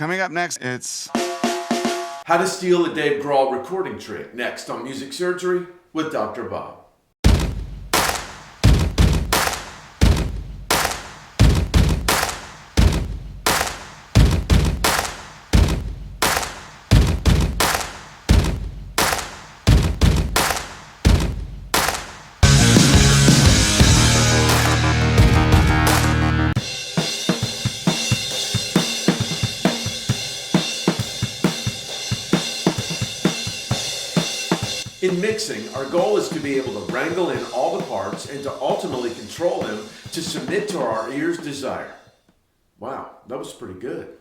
Coming up next, it's how to steal a Dave Grohl recording trick. Next on Music Surgery with Dr. Bob. In mixing, our goal is to be able to wrangle in all the parts and to ultimately control them to submit to our ear's desire. Wow, that was pretty good.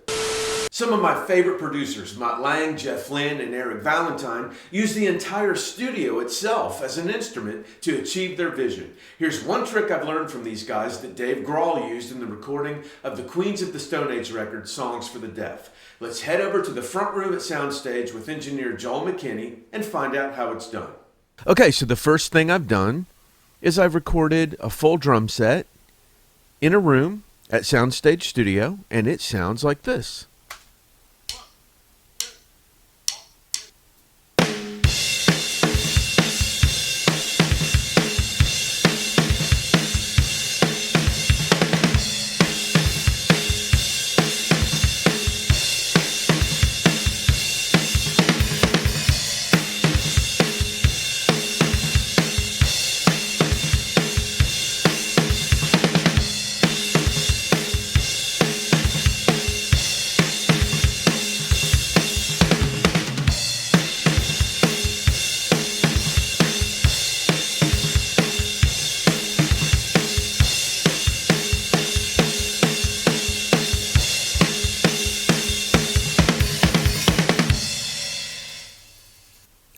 Some of my favorite producers, Mutt Lange, Lynne, and Eric Valentine, use the entire studio itself as an instrument to achieve their vision. Here's one trick I've learned from these guys that Dave Grohl used in the recording of the Queens of the Stone Age record, Songs for the Deaf. Let's head over to the front room at Soundstage with engineer Joel McKinney and find out how it's done. Okay, so the first thing I've done is I've recorded a full drum set in a room at Soundstage Studio, and it sounds like this.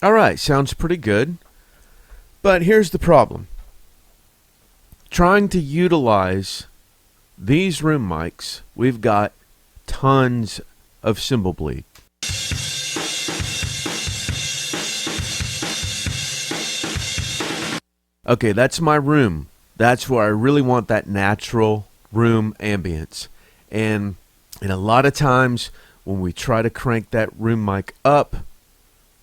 All right, sounds pretty good, but here's the problem. Trying to utilize these room mics, we've got tons of cymbal bleed. Okay, that's my room. That's where I really want that natural room ambience. And a lot of times when we try to crank that room mic up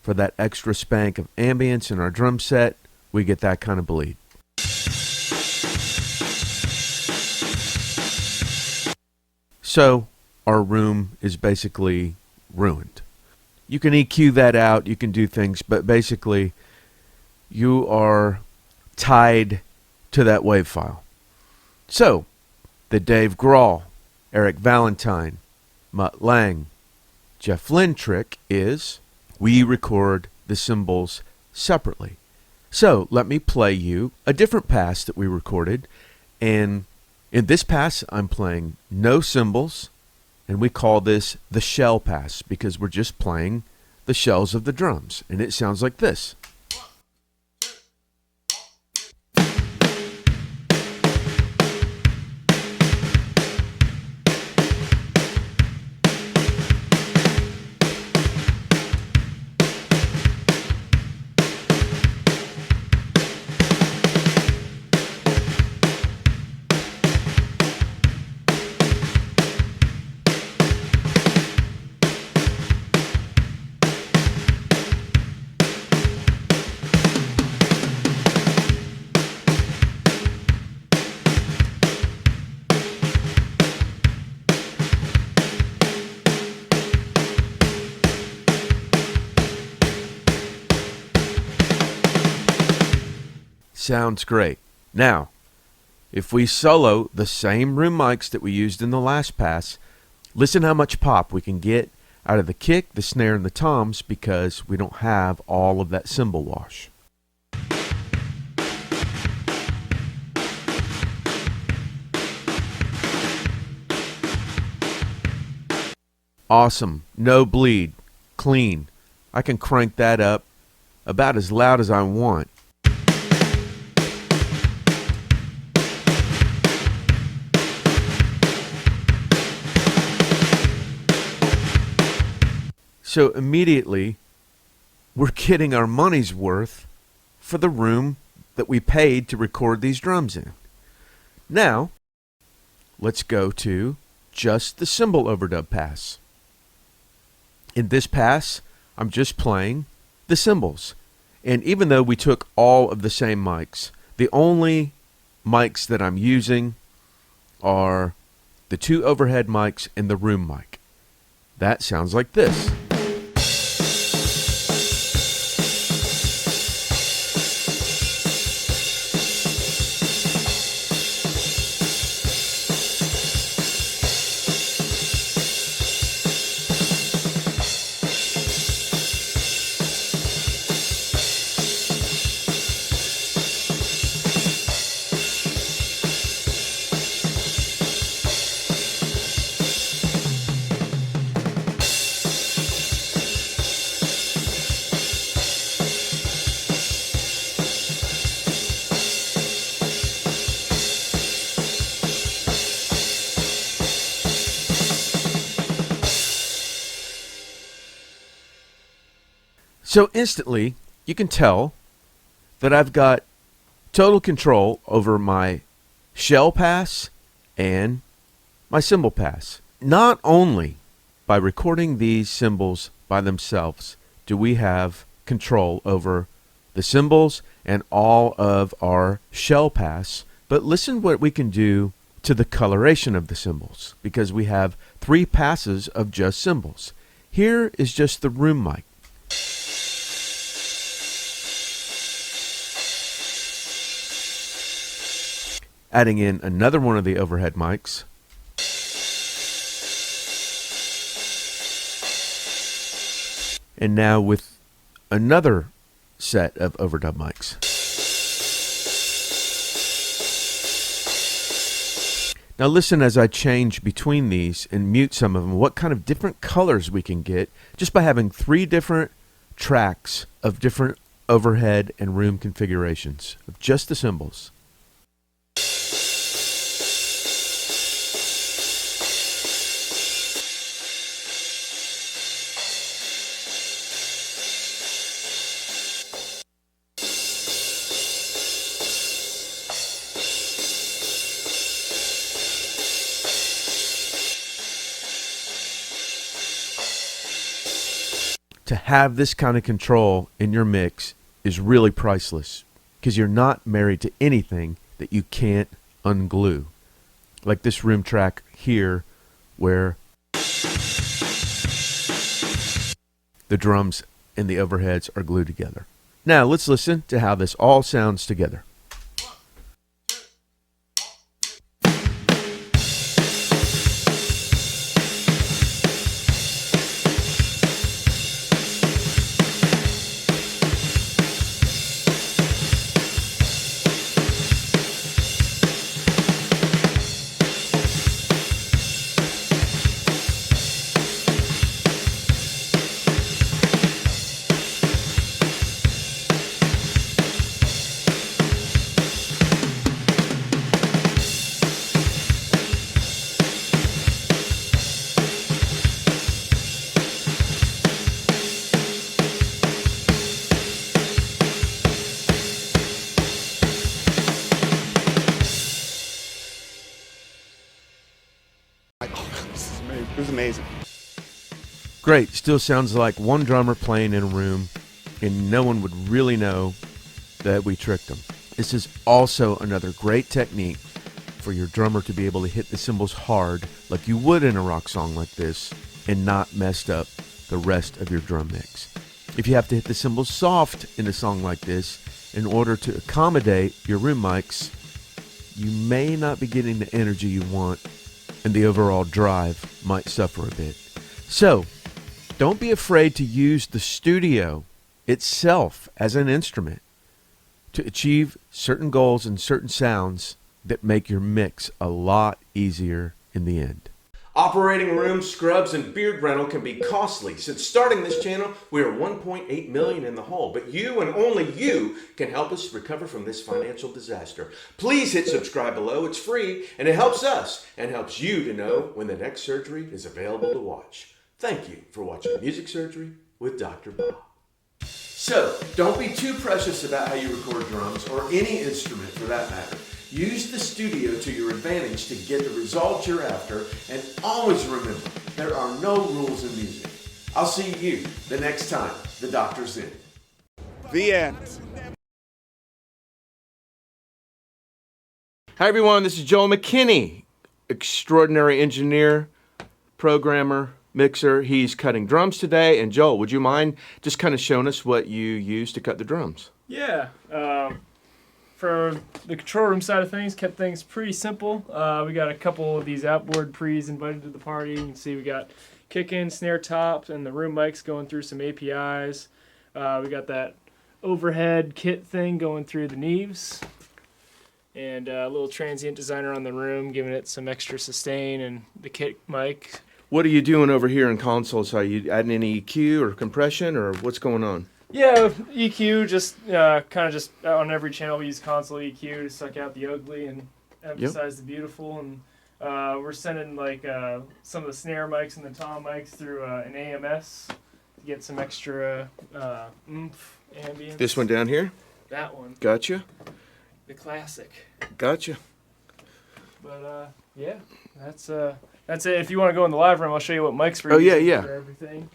for that extra spank of ambience in our drum set, we get that kind of bleed. So our room is basically ruined. You can EQ that out, you can do things, but basically you are tied to that wave file. So the Dave Grohl, Eric Valentine, Mutt Lange, Lynne trick is we record the cymbals separately. So let me play you a different pass that we recorded. And in this pass, I'm playing no cymbals. And we call this the shell pass because we're just playing the shells of the drums. And it sounds like this. Sounds great. Now, if we solo the same room mics that we used in the last pass, listen how much pop we can get out of the kick, the snare, and the toms because we don't have all of that cymbal wash. Awesome. No bleed. Clean. I can crank that up about as loud as I want. So immediately, we're getting our money's worth for the room that we paid to record these drums in. Now, let's go to just the cymbal overdub pass. In this pass, I'm just playing the cymbals. And even though we took all of the same mics, the only mics that I'm using are the 2 overhead mics and the room mic. That sounds like this. So instantly, you can tell that I've got total control over my shell pass and my cymbal pass. Not only by recording these cymbals by themselves do we have control over the cymbals and all of our shell pass, but listen what we can do to the coloration of the cymbals, because we have 3 passes of just cymbals. Here is just the room mic. Adding in another one of the overhead mics. And now with another set of overdub mics. Now listen as I change between these and mute some of them, what kind of different colors we can get just by having 3 different tracks of different overhead and room configurations of just the cymbals. To have this kind of control in your mix is really priceless, because you're not married to anything that you can't unglue. Like this room track here, where the drums and the overheads are glued together. Now let's listen to how this all sounds together. It was amazing. Great. Still sounds like one drummer playing in a room, and no one would really know that we tricked them. This is also another great technique for your drummer to be able to hit the cymbals hard like you would in a rock song like this and not messed up the rest of your drum mix. If you have to hit the cymbals soft in a song like this in order to accommodate your room mics, you may not be getting the energy you want, and the overall drive might suffer a bit. So, don't be afraid to use the studio itself as an instrument to achieve certain goals and certain sounds that make your mix a lot easier in the end. Operating rooms, scrubs, and beard rental can be costly. Since starting this channel, we are $1.8 million in the hole, but you and only you can help us recover from this financial disaster. Please hit subscribe below. It's free, and it helps us and helps you to know when the next surgery is available to watch. Thank you for watching Music Surgery with Dr. Bob. So, don't be too precious about how you record drums, or any instrument for that matter. Use the studio to your advantage to get the results you're after, and always remember, there are no rules in music. I'll see you the next time the doctor's in. The end. Hi everyone, this is Joel McKinney, extraordinary engineer, programmer, mixer. He's cutting drums today. And Joel, would you mind just kind of showing us what you use to cut the drums? Yeah. For the control room side of things, kept things pretty simple. We got a couple of these outboard pre's invited to the party. You can see we got kick-in, snare top, and the room mics going through some APIs. We got that overhead kit thing going through the Neves. And a little transient designer on the room, giving it some extra sustain, and the kit mic. What are you doing over here in consoles? Are you adding any EQ or compression, or what's going on? Yeah, EQ, just kind of just on every channel we use console EQ to suck out the ugly and emphasize the beautiful. And we're sending like some of the snare mics and the tom mics through an AMS to get some extra oomph, ambience. This one down here? That one. Gotcha. The classic. Gotcha. But yeah, that's it. If you want to go in the live room, I'll show you what mics we're Oh, using yeah. for everything.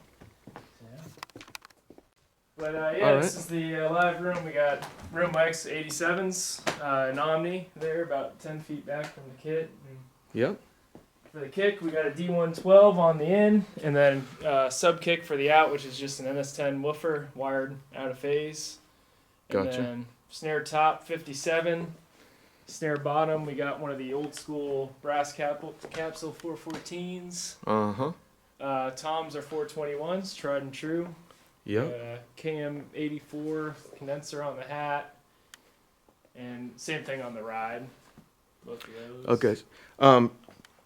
But All this right. is the live room. We got room mics, 87s, an Omni there, about 10 feet back from the kit. And Yep. for the kick, we got a D112 on the in, and then sub kick for the out, which is just an NS10 woofer wired out of phase. And Gotcha. then snare top, 57. Snare bottom, we got one of the old school brass capsule 414s. Uh-huh. Toms are 421s, tried and true. Yep. KM84 condenser on the hat, and same thing on the ride. Both of those. Okay.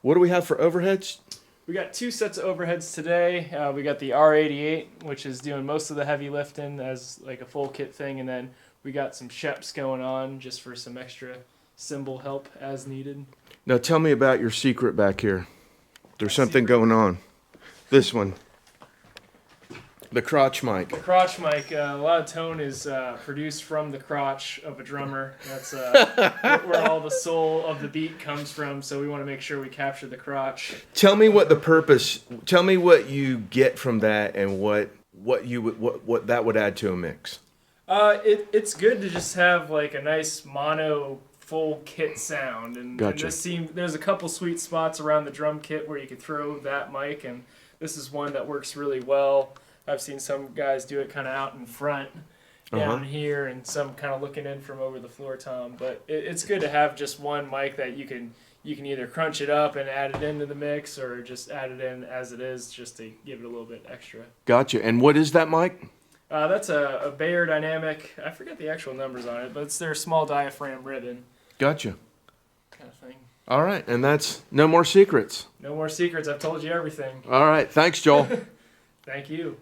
What do we have for overheads? We got two sets of overheads today. We got the R88, which is doing most of the heavy lifting as like a full kit thing, and then we got some Sheps going on just for some extra cymbal help as needed. Now tell me about your secret back here. There's something going on. This one. The crotch mic. The crotch mic, a lot of tone is produced from the crotch of a drummer. That's where all the soul of the beat comes from, so we want to make sure we capture the crotch. Tell me what the purpose. Tell me what you get from that, and what that would add to a mix. It's good to just have like a nice mono full kit sound, and, Gotcha. there's a couple sweet spots around the drum kit where you could throw that mic, and this is one that works really well. I've seen some guys do it kind of out in front down here, and some kind of looking in from over the floor tom. But it's good to have just one mic that you can either crunch it up and add it into the mix, or just add it in as it is, just to give it a little bit extra. Gotcha. And what is that mic? That's a Bayer Dynamic. I forget the actual numbers on it, but it's their small diaphragm ribbon Gotcha. kind of thing. All right, and that's no more secrets. No more secrets. I've told you everything. All right, thanks, Joel. Thank you.